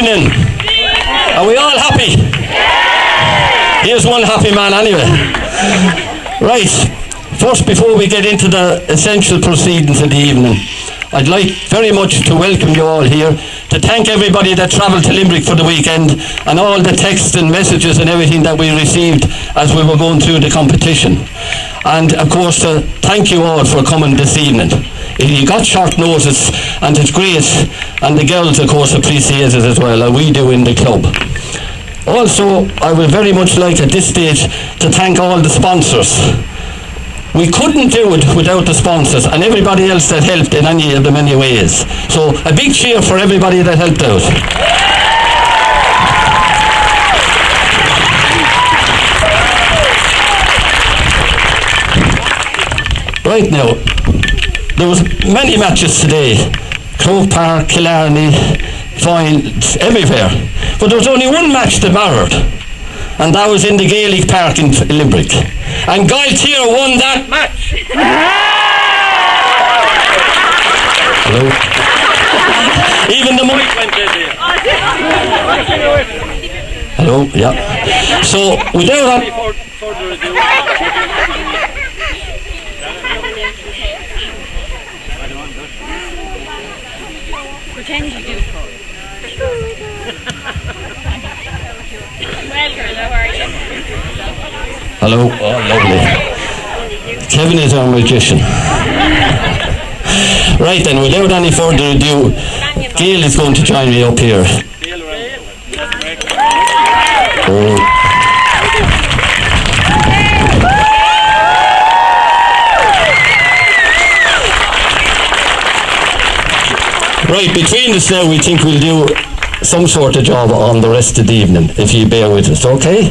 evening. Are we all happy? Here's one happy man anyway. Right, first before we get into the essential proceedings of the evening, I'd like very much to welcome you all here, to thank everybody that travelled to Limerick for the weekend and all the texts and messages and everything that we received as we were going through the competition. And of course to thank you all for coming this evening. You got short notice and it's great, and the girls of course appreciate it as well, and we do in the club. Also, I would very much like at this stage to thank all the sponsors. We couldn't do it without the sponsors and everybody else that helped in any of the many ways. So a big cheer for everybody that helped out. Right now, there was many matches today. Croke Park, Killarney, Foyle, everywhere. But there was only one match that mattered, and that was in the Gaelic Park in Limerick. And Galtier won that match. Hello? Even the mic went dead here. Hello? Yeah. So, without any further ado... Pretend you do. Well, girl, how are you? Hello, oh lovely. Kevin is our magician. Right then, without any further ado, Gail is going to join me up here. Oh. Right, between us now we think we'll do some sort of job on the rest of the evening, if you bear with us, okay?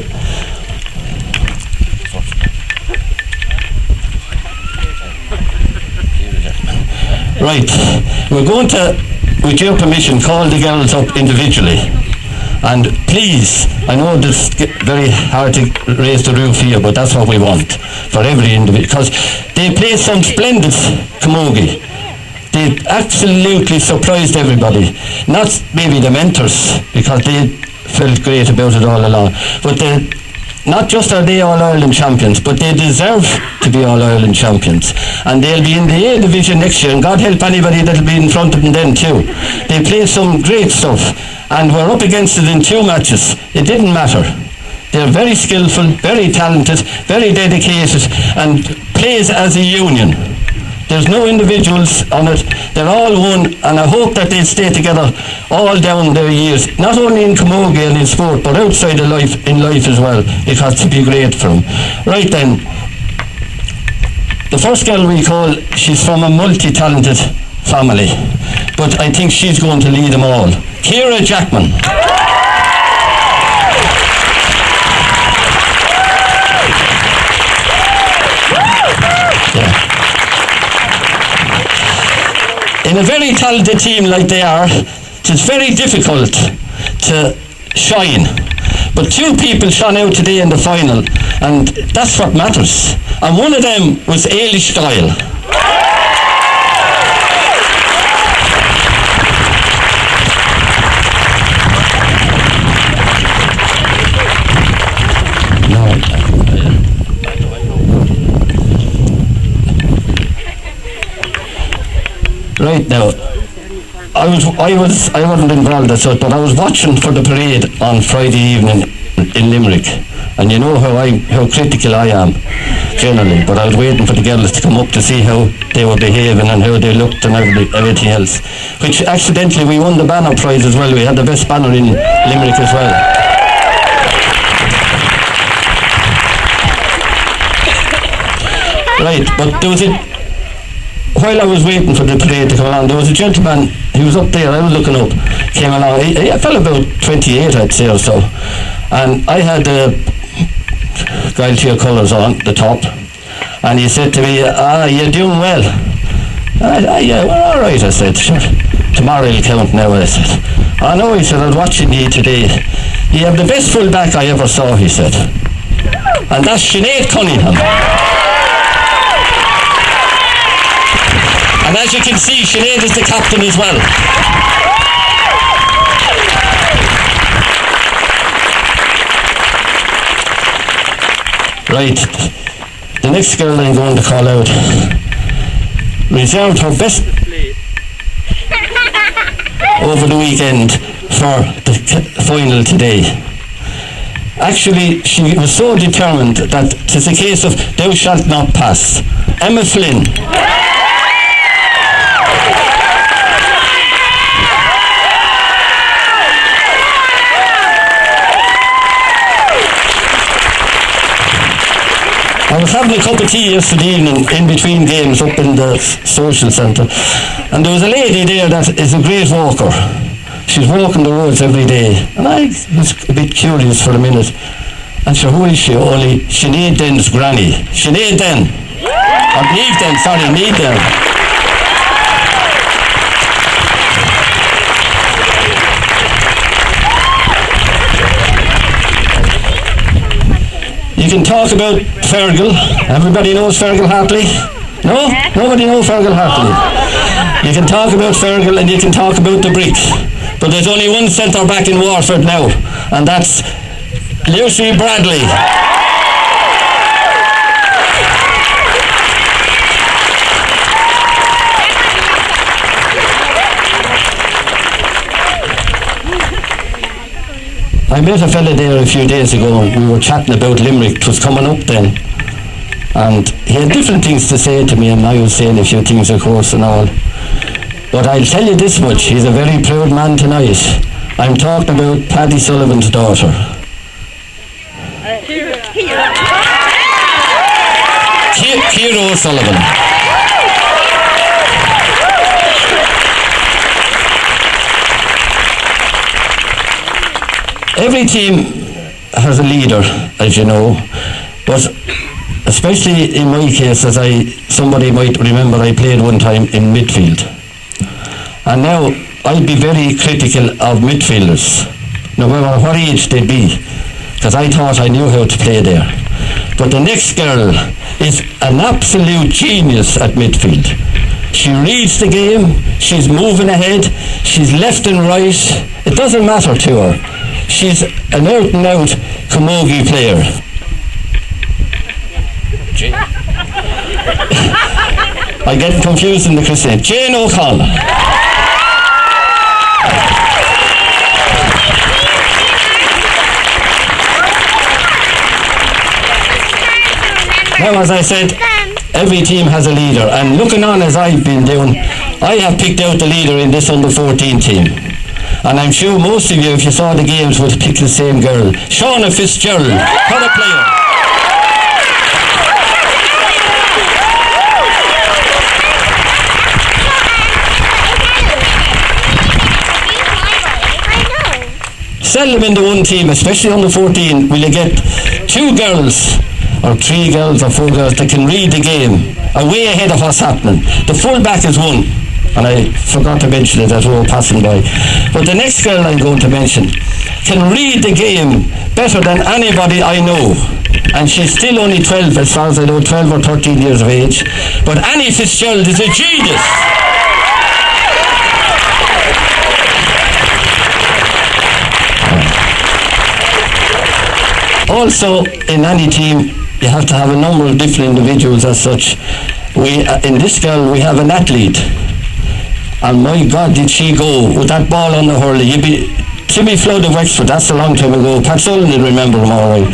Right, we're going to, with your permission, call the girls up individually. And please, I know it's very hard to raise the roof here, but that's what we want for every individual, because they play some splendid camogie. They absolutely surprised everybody. Not maybe the mentors, because they felt great about it all along, but they, not just are they All-Ireland champions, but they deserve to be All-Ireland champions. And they'll be in the A division next year, and God help anybody that'll be in front of them then too. They play some great stuff, and we're up against it in 2 matches. It didn't matter. They're very skillful, very talented, very dedicated, and plays as a union. There's no individuals on it. They're all one, and I hope that they stay together all down their years, not only in camogie and in sport, but outside of life, in life as well. It has to be great for them. Right then, the first girl we call, she's from a multi-talented family, but I think she's going to lead them all. Ciara Jackman. Yeah. In a very talented team like they are, it's very difficult to shine. But 2 people shone out today in the final, and that's what matters. And one of them was Eilish Doyle. Right now, I wasn't involved as such, but I was watching for the parade on Friday evening in Limerick, and you know how critical I am generally, but I was waiting for the girls to come up to see how they were behaving and how they looked and everything else, which accidentally we won the banner prize as well. We had the best banner in Limerick as well. Right, but there was while I was waiting for the parade to come along, there was a gentleman, he was up there, I was looking up, came along, I fell about 28 I'd say or so, and I had Galtier colours on the top, and he said to me, you're doing well. Yeah, we're alright, I said. Sure, tomorrow you'll count now, I said. I know, he said, I was watching you today. You have the best full back I ever saw, he said, and that's Sinead Cunningham. And as you can see, Sinead is the captain as well. Right, the next girl I'm going to call out reserved her best over the weekend for the final today. Actually, she was so determined that it's a case of thou shalt not pass. Emma Flynn. I was having a cup of tea yesterday evening in between games up in the social centre, and there was a lady there that is a great walker. She's walking the roads every day, and I was a bit curious for a minute. And sure, who is she? Only Sinead Den's granny. Sinead Den. Or Niamh Den, sorry, Niamh Den. You can talk about Fergal. Everybody knows Fergal Hartley? No? Nobody knows Fergal Hartley. You can talk about Fergal and you can talk about the brick. But there's only one centre back in Waterford now, and that's Lucy Bradley. I met a fella there a few days ago, and we were chatting about Limerick. It was coming up then, and he had different things to say to me, and I was saying a few things, of course, and all. But I'll tell you this much, he's a very proud man tonight. I'm talking about Paddy Sullivan's daughter. Ciara O'Sullivan. Every team has a leader, as you know, but especially in my case, as somebody might remember, I played one time in midfield. And now I'd be very critical of midfielders, no matter what age they'd be, because I thought I knew how to play there. But the next girl is an absolute genius at midfield. She reads the game, she's moving ahead, she's left and right, it doesn't matter to her. She's an out and out camogie player. I get confused in the Christian. Jane O'Connell. Now, as I said, every team has a leader, and looking on as I've been doing, I have picked out the leader in this under-14 team. And I'm sure most of you, if you saw the games, would pick the same girl. Shauna Fitzgerald, what a player. Seldom in the one team, especially under 14, will you get two girls, or three girls, or four girls that can read the game, are way ahead of what's happening. The full-back is one, and I forgot to mention it as we were passing by. But the next girl I'm going to mention can read the game better than anybody I know. And she's still only 12, as far as I know, 12 or 13 years of age. But Annie Fitzgerald is a genius. Also, in any team, you have to have a number of different individuals as such. In this girl, we have an athlete. And my God, did she go with that ball on the hurley. Timmy Flood of Wexford, that's a long time ago. Pat Sullivan will remember him all right.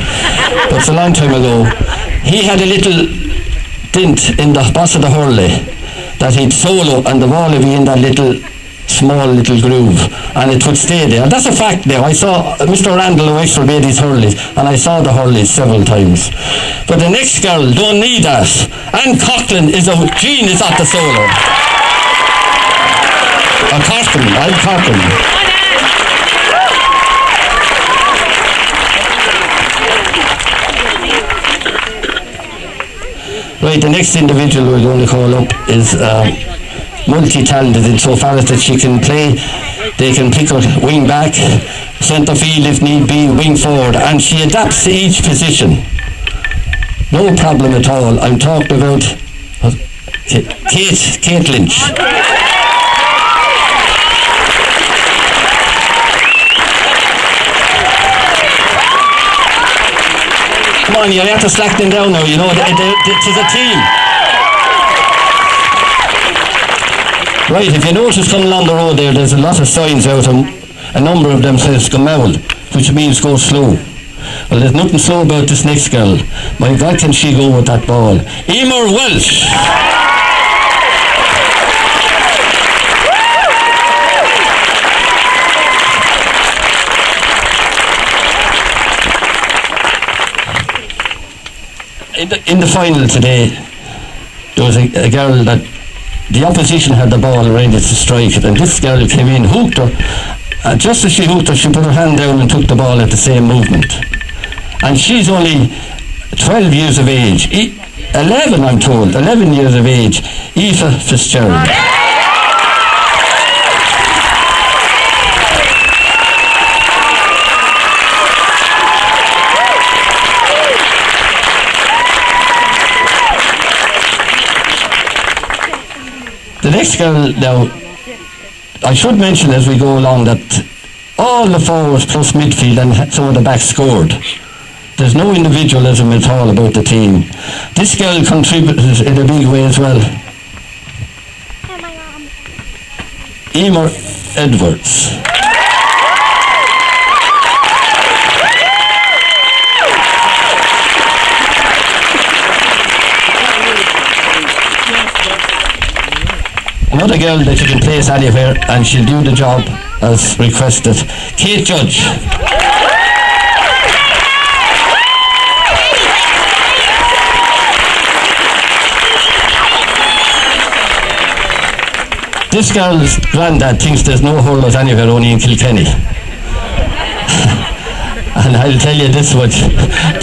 But it's a long time ago. He had a little dint in the boss of the hurley that he'd solo, and the ball would be in that small little groove, and it would stay there. That's a fact now. I saw Mr. Randall of Wexford made his hurleys, and I saw the hurleys several times. But the next girl don't need that. Anne Coughlin is a genius at the solo. Anne Coughlin. Right, the next individual we're going to call up is multi-talented in so far as that she can play. They can pick her wing back, centre field if need be, wing forward, and she adapts to each position. No problem at all. I'm talking about Kate Lynch. come on, you have to slack them down now, you know, it is a team. Right, if you notice coming along the road there's a lot of signs out, and a number of them says go maul, which means go slow. Well, there's nothing slow about this next girl. My God, can she go with that ball? Emer Welsh. In the final today, there was a girl that the opposition had the ball ready to strike it, and this girl came in, hooked her, and just as she hooked her, she put her hand down and took the ball at the same movement. And she's only 12 years of age, 11 I'm told, 11 years of age, Aoife Fitzgerald. The next girl now, I should mention as we go along that all the forwards plus midfield and some of the backs scored. There's no individualism at all about the team. This girl contributed in a big way as well. Emer Edwards. Another girl that you can place anywhere and she'll do the job as requested. Kate Judge. This girl's granddad thinks there's no hurlers anywhere, only in Kilkenny. And I'll tell you this much,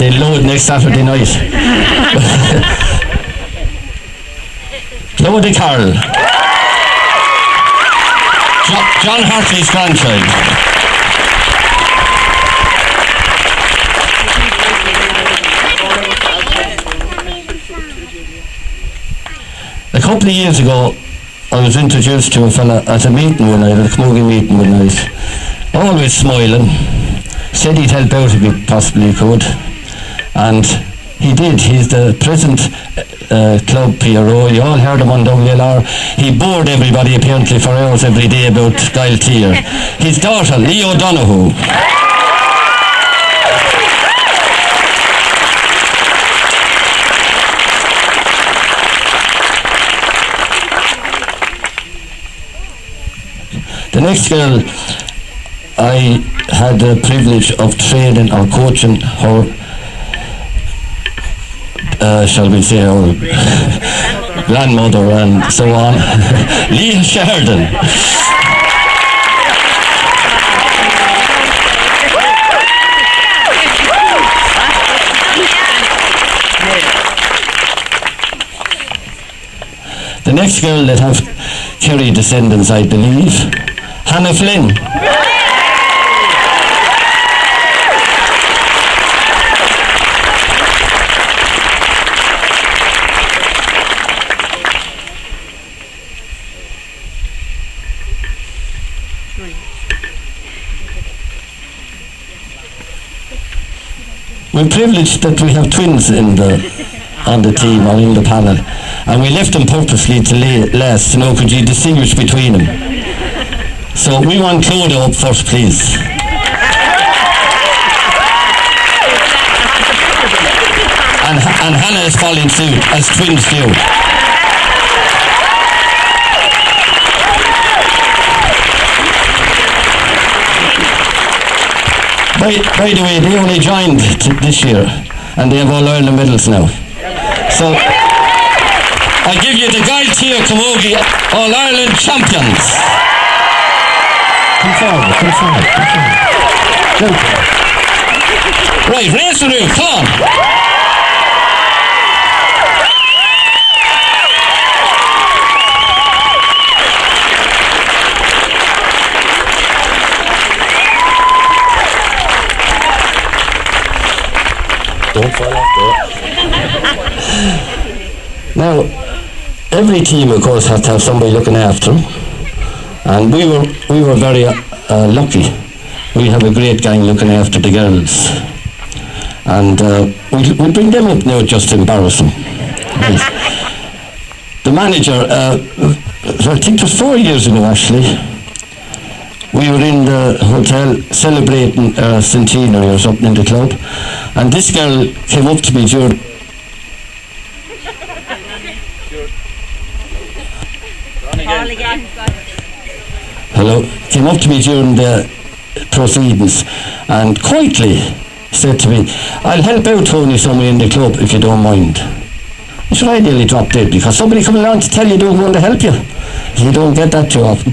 they load next Saturday night. Claudia Carroll. John Hartley's grandchild. A couple of years ago, I was introduced to a fella at a meeting one night, at a Camogie meeting one night, always smiling, said he'd help out if he possibly could, and he did. He's the present club PRO. You all heard him on WLR. He bored everybody apparently for hours every day about Kyle Tier. His daughter, Leo Donoghue. The next girl, I had the privilege of training or coaching her, shall we say, her grandmother and so on, Leah Sheridan. The next girl that have Kerry descendants, I believe, Hannah Flynn. We're privileged that we have twins on the team or in the panel, and we left them purposely to last to know could you distinguish between them. So we want Claudia up first, please. And Hannah is following suit, as twins do. By the way, they only joined this year, and they have All-Ireland medals now. So, I give you the Guy Tier Camogie All-Ireland champions. Come forward. Right, race the roof, come on. Don't fall off there. Now, every team, of course, has to have somebody looking after them, and we were very lucky. We have a great gang looking after the girls. And we'll bring them up now just to embarrass them. Right. The manager, I think it was 4 years ago actually, we were in the hotel celebrating centenary or something in the club, and this girl came up to me during came up to me during the proceedings and quietly said to me, "I'll help out Tony somewhere in the club if you don't mind." I said, I nearly dropped dead because somebody come along to tell you they're going to help you. You don't get that too often.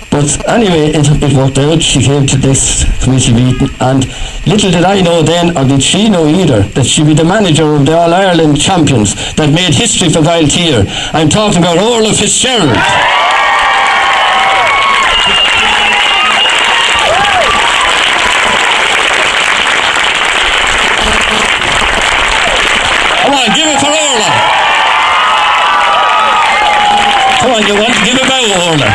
But anyway, it worked out. She came to this committee meeting, and little did I know then, or did she know either, that she'd be the manager of the All-Ireland champions that made history for Gaeltier. I'm talking about Orla Fitzgerald. Come on, give it for Orla. Come on, you want to give a bow, Orla.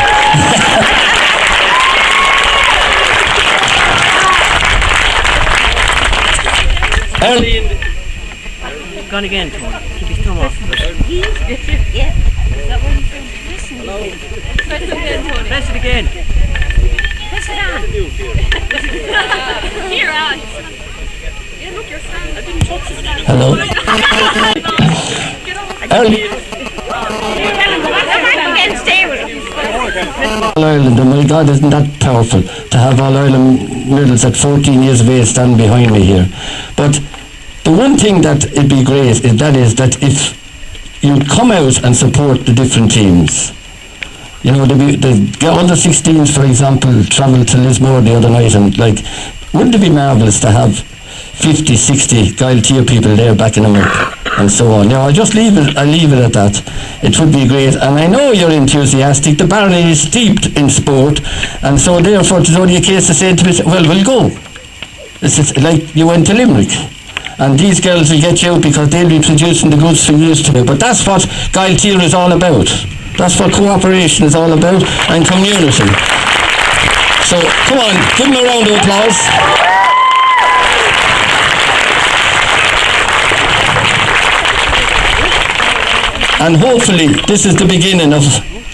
Gone again, Tony. Keep his thumb off. Yeah. Is that what he's doing? Listen. Hello. Press it again, Tony. Press it again. Press it on. Here, Alex. Yeah, look, you're standing. I didn't touch it. Hello. All-Ireland, and my God, isn't that powerful to have All-Ireland medals at 14 years of age standing behind me here. But the one thing that it'd be great is that if you'd come out and support the different teams. You know, the under 16s, for example, travelled to Lismore the other night, and wouldn't it be marvellous to have 50, 60 Gaeltier people there backing them up and so on. Now, I'll leave it at that. It would be great, and I know you're enthusiastic. The Barony is steeped in sport, and so therefore it's only a case of saying to me, well, we'll go. It's like you went to Limerick, and these girls will get you out because they'll be producing the goods for years to do. But that's what Gaeltier is all about. That's what cooperation is all about, and community. So, come on, give them a round of applause. And hopefully this is the beginning of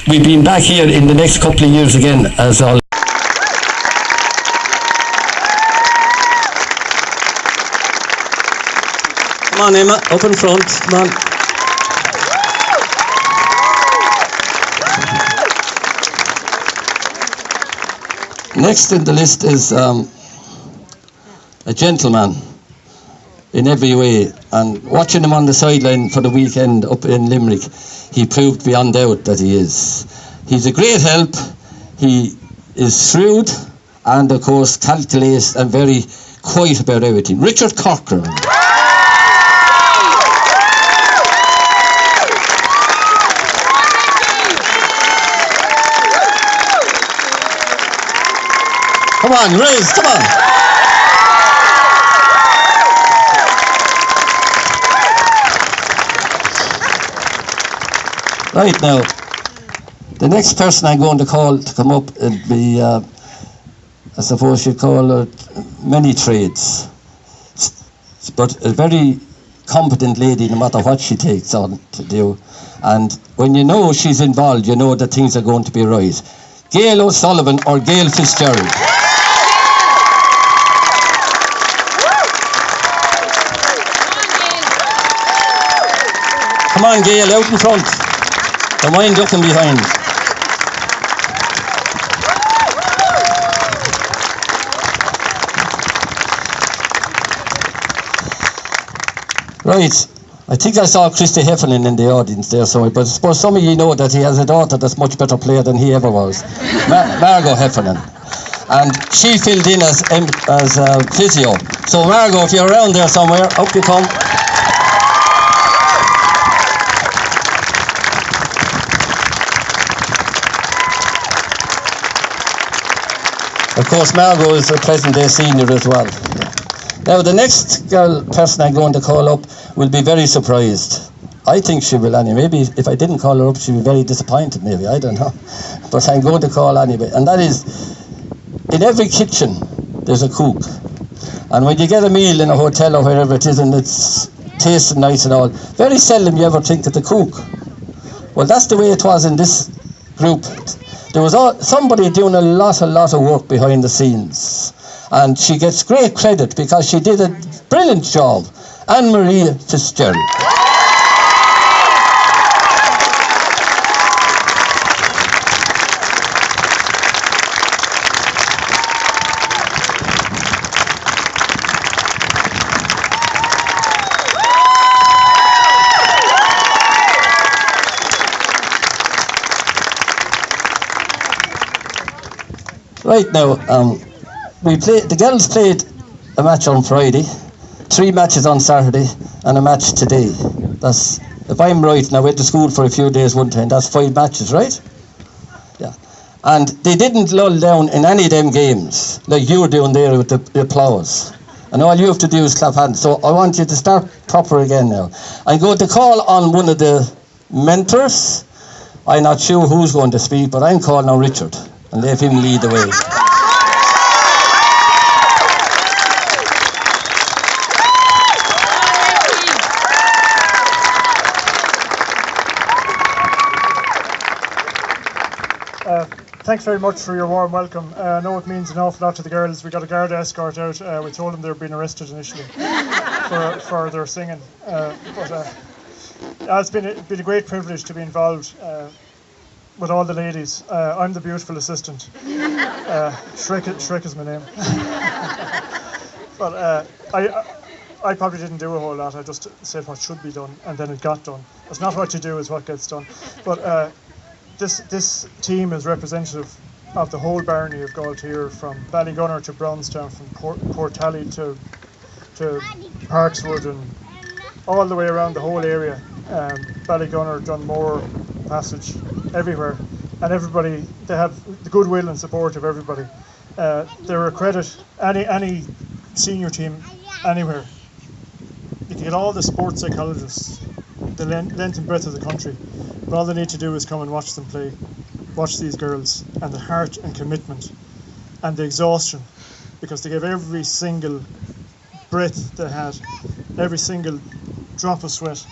we being back here in the next couple of years again as all. Come on, Emma, up in front. Come on. Next in the list is a gentleman in every way, and watching him on the sideline for the weekend up in Limerick, he proved beyond doubt that he is. He's a great help, he is shrewd and of course calculates and very quiet about everything. Richard Corcoran. Come on, raise, come on. Right now, the next person I'm going to call to come up would be, I suppose you'd call her many trades, but a very competent lady no matter what she takes on to do. And when you know she's involved, you know that things are going to be right. Gail O'Sullivan or Gail Fitzgerald. Come on, Gail, out in front. Don't mind looking behind. Right, I think I saw Christy Heffernan in the audience there, so but I suppose some of you know that he has a daughter that's much better player than he ever was. Margot Heffernan. And she filled in as physio. So Margot, if you're around there somewhere, up you come. Of course, Margot is a present-day senior as well. Now, the next person I'm going to call up will be very surprised. I think she will anyway. Maybe if I didn't call her up, she'll be very disappointed, maybe. I don't know. But I'm going to call anyway. And that is, in every kitchen, there's a cook. And when you get a meal in a hotel or wherever it is and it's tasting nice and all, very seldom you ever think of the cook. Well, that's the way it was in this group. There was somebody doing a lot of work behind the scenes. And she gets great credit because she did a brilliant job. Anne-Marie Fitzgerald. Right now, the girls played a match on Friday, 3 matches on Saturday, and a match today. That's, if I'm right, now I went to school for a few days one time, that's 5 matches, right? Yeah. And they didn't lull down in any of them games, like you're doing there with the applause. And all you have to do is clap hands. So I want you to start proper again now. I'm going to call on one of the mentors. I'm not sure who's going to speak, but I'm calling on Richard. And let him lead the way. Thanks very much for your warm welcome. I know it means an awful lot to the girls. We got a guard escort out. We told them they were being arrested initially for their singing. It's been a great privilege to be involved with all the ladies. I'm the beautiful assistant. Shrek is my name. But I probably didn't do a whole lot. I just said what should be done, and then it got done. It's not what you do, it's what gets done. But this team is representative of the whole barony of Galtire, from Ballygunner to Brownstown, from Portally to Parkswood, and all the way around the whole area. Ballygunner, Dunmore, Passage, everywhere, and everybody, they have the goodwill and support of everybody. They're a credit, any senior team anywhere. You can get all the sports psychologists, the length and breadth of the country, but all they need to do is come and watch them play, watch these girls, and the heart and commitment and the exhaustion, because they gave every single breath they had, every single drop of sweat.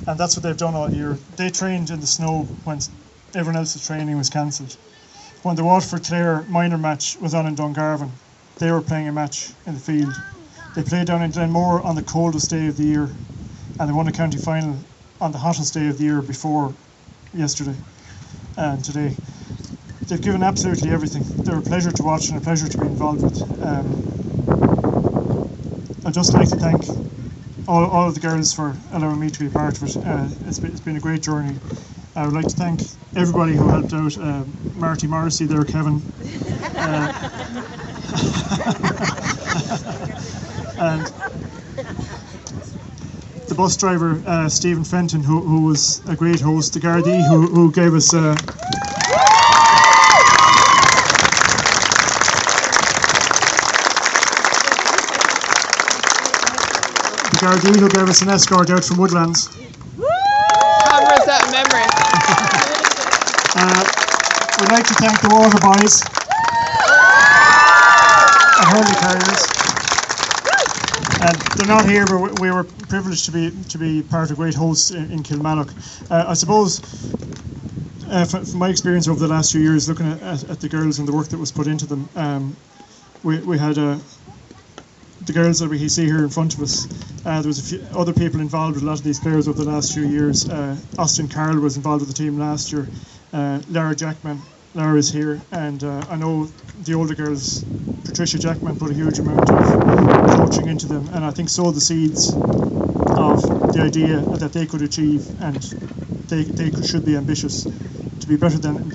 And that's what they've done all year. They trained in the snow when everyone else's training was cancelled. When the Waterford-Clare minor match was on in Dungarvan, they were playing a match in the field. They played down in Glenmore on the coldest day of the year, and they won a county final on the hottest day of the year before yesterday and today. They've given absolutely everything. They're a pleasure to watch and a pleasure to be involved with. I'd just like to thank all of the girls for allowing me to be part of it. It's been a great journey. I would like to thank everybody who helped out. Marty Morrissey there, Kevin. And the bus driver, Stephen Fenton, who was a great host. The Gardaí who gave us... the Gardaí who gave us an escort out from Woodlands. Cameras that memory. We'd like to thank the Water Boys and Hurley Carriers. And they're not here, but we were privileged to be part of great hosts in Kilmallock. I suppose, from my experience over the last few years, looking at the girls and the work that was put into them, we had the girls that we see here in front of us. There was a few other people involved with a lot of these players over the last few years. Austin Carroll was involved with the team last year. Lara Jackman, Lara is here, and I know the older girls, Patricia Jackman put a huge amount of coaching into them, and I think sowed the seeds of the idea that they could achieve, and they should be ambitious to be better than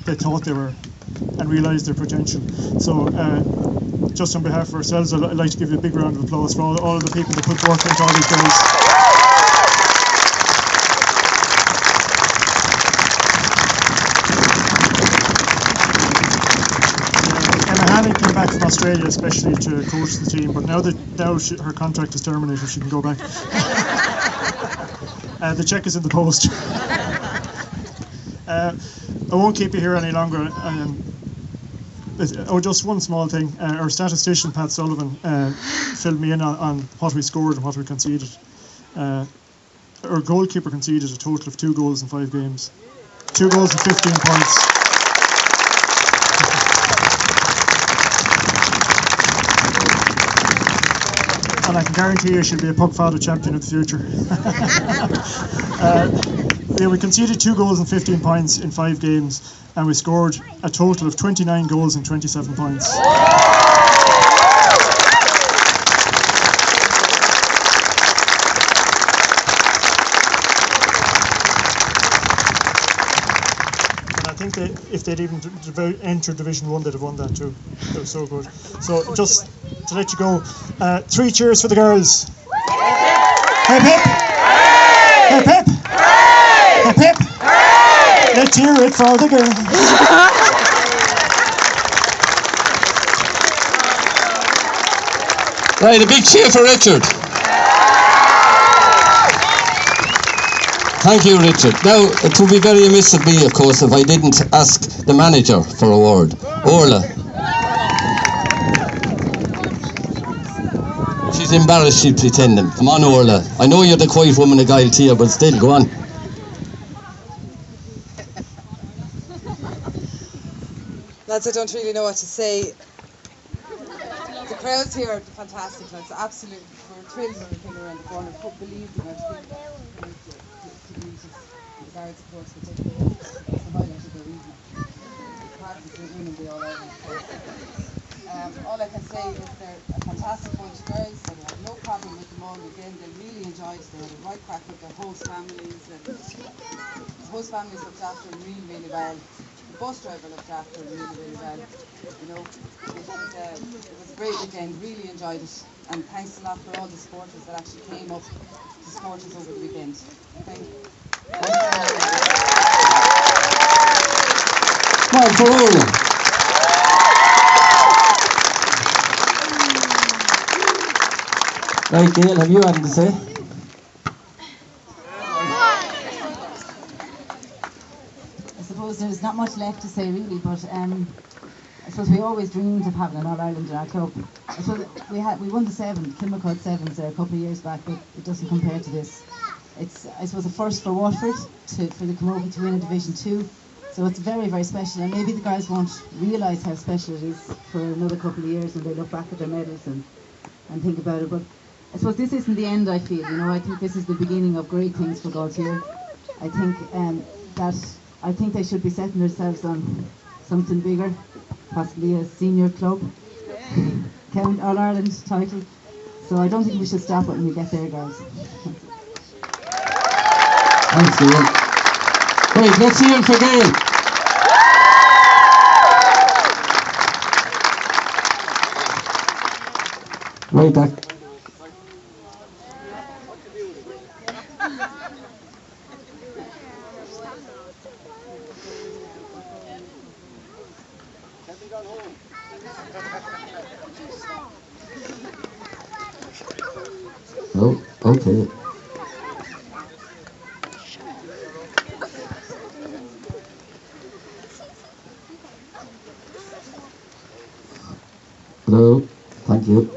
they thought they were, and realise their potential. So just on behalf of ourselves, I'd like to give you a big round of applause for all of the people that put work into all these girls. Emma Hanning came back from Australia especially to coach the team, but now her contract is terminated, she can go back. The cheque is in the post. I won't keep you here any longer. just one small thing. Our statistician, Pat Sullivan, filled me in on what we scored and what we conceded. Our goalkeeper conceded a total of 2 goals in 5 games. 2 goals and 15 points. And I can guarantee you she'll be a puck fodder champion in the future. We conceded 2 goals and 15 points in 5 games, and we scored a total of 29 goals and 27 points. And I think if they'd even entered Division 1, they'd have won that too. They were so good. So just to let you go, 3 cheers for the girls. Hip hip! Hip hip! Hip hip! Let's hear it for the girls. Right, a big cheer for Richard. Thank you, Richard. Now, it would be very amiss of me, of course, if I didn't ask the manager for a word. Orla. She's embarrassed, she's pretending. Come on, Orla. I know you're the quiet woman of Gaeltia, but still, go on. Lads, I don't really know what to say. The crowds here are fantastic. It's absolutely, we're thrilled when we came around the corner. Couldn't believe the amount of people to meet us. The guards, of course, particularly. It's the highlight of their evening. Apart from the winning the All-Ireland. All I can say is they're a fantastic bunch of girls. And I have no problem with them all weekend. They really enjoyed it. They had a right crack with their host families. And the host families looked after them really, really well. The bus driver looked after them really, really well. You know, it was a great weekend, really enjoyed it. And thanks a lot for all the supporters that actually came up to support us over the weekend. Thank you. Well, for Orla. Right, Gail, have you anything to say? I suppose there's not much left to say really, but I suppose we always dreamed of having an All-Ireland in our club. I suppose we won the 7, Kilmacud 7s there a couple of years back, but it doesn't compare to this. It's, I suppose, a first for Waterford, for the Camogie to win a Division 2. So it's very, very special, and maybe the guys won't realise how special it is for another couple of years when they look back at their medals and think about it. But I suppose this isn't the end, I feel. You know, I think this is the beginning of great things for Gaeltacht. I think they should be setting themselves on something bigger, possibly a senior club, All-Ireland title. So I don't think we should stop it when we get there, guys. Thanks, Gail. Right, let's hear it for Gail. Right back. Oh, okay. Hello, thank you.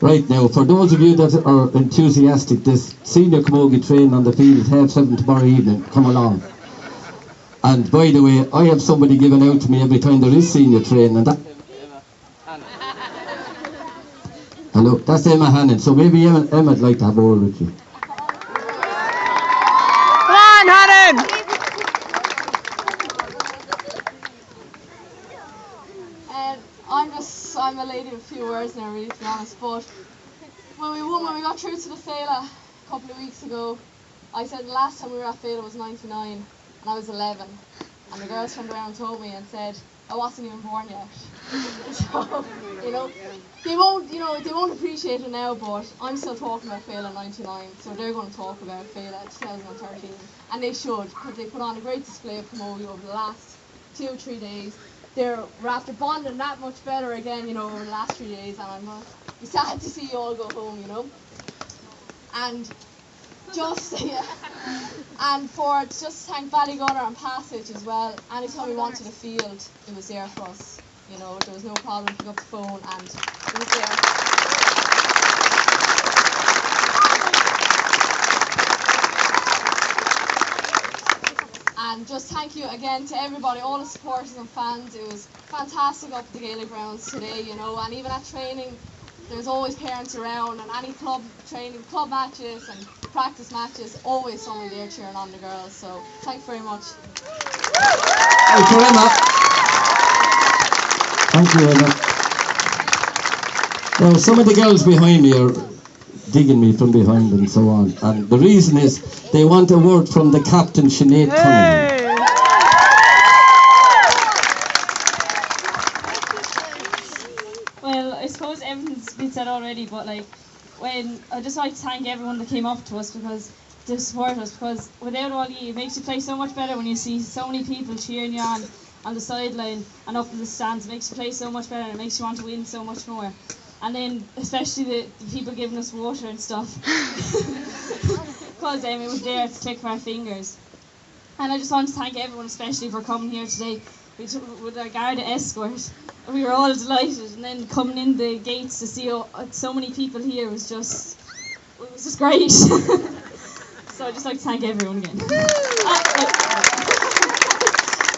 Right now, for those of you that are enthusiastic, this senior camogie training on the field at 7:30 tomorrow evening, come along. And by the way, I have somebody giving out to me every time there is senior training, and that... Hello, that's Emma Hannon, so maybe Emma'd like to have a word with you. Come on, Hannon! I'm a lady of a few words now, really, to be honest, but when we got through to the Féile a couple of weeks ago, I said the last time we were at Féile was 99 and I was 11, and the girls turned around and told me and said I wasn't even born yet. So, you know, they won't appreciate it now, but I'm still talking about Féile 99, so they're going to talk about Féile 2013, and they should, because they put on a great display of camogie over the last 2 or 3 days. We're after bonding that much better again, you know, over the last 3 days, and I'm going to be sad to see you all go home, you know. And just, and for just thank Ballygunner and Passage as well. Anytime we wanted a field, it was there for us. You know, there was no problem picking up the phone, and it was there. And just thank you again to everybody, all the supporters and fans. It was fantastic up at the Gaelic grounds today, you know, and even at training, there's always parents around, and any club training, club matches and practice matches, always someone there cheering on the girls. So thanks very much. Thank you, Emma. Thank you, Emma. Now, some of the girls behind me are digging me from behind and so on, and the reason is they want a word from the captain, Sinead Cunningham. Well, I suppose everything's been said already, but like, when I just like to thank everyone that came up to us to support us, because without all you, it makes you play so much better when you see so many people cheering you on the sideline and up in the stands. It makes you play so much better, and it makes you want to win so much more. And then especially the people giving us water and stuff, because it was there at the click of our fingers. And I just want to thank everyone especially for coming here today with our Garda escort. We were all delighted, and then coming in the gates to see so many people here was just great. So I'd just like to thank everyone again.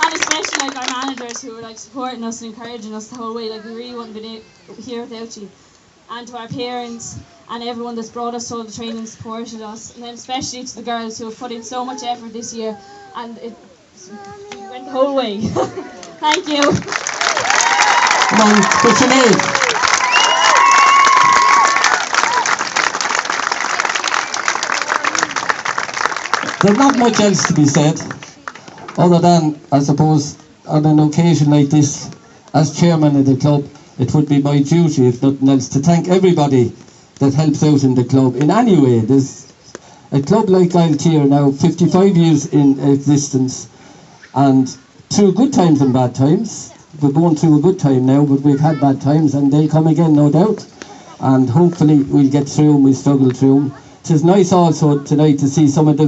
And especially like our managers who were like supporting us and encouraging us the whole way. Like, we really wouldn't have been here without you. And to our parents and everyone that's brought us to all the training and supported us. And then especially to the girls who have put in so much effort this year, and it went the whole way. Thank you. Come on, what's your name? There's not much else to be said, other than, I suppose, on an occasion like this, as chairman of the club, it would be my duty, if nothing else, to thank everybody that helps out in the club in any way. There's a club like Gaeltair now, 55 years in existence, and through good times and bad times. We're going through a good time now, but we've had bad times, and they'll come again, no doubt. And hopefully we'll get through them, we'll struggle through them. It is nice also tonight to see some of the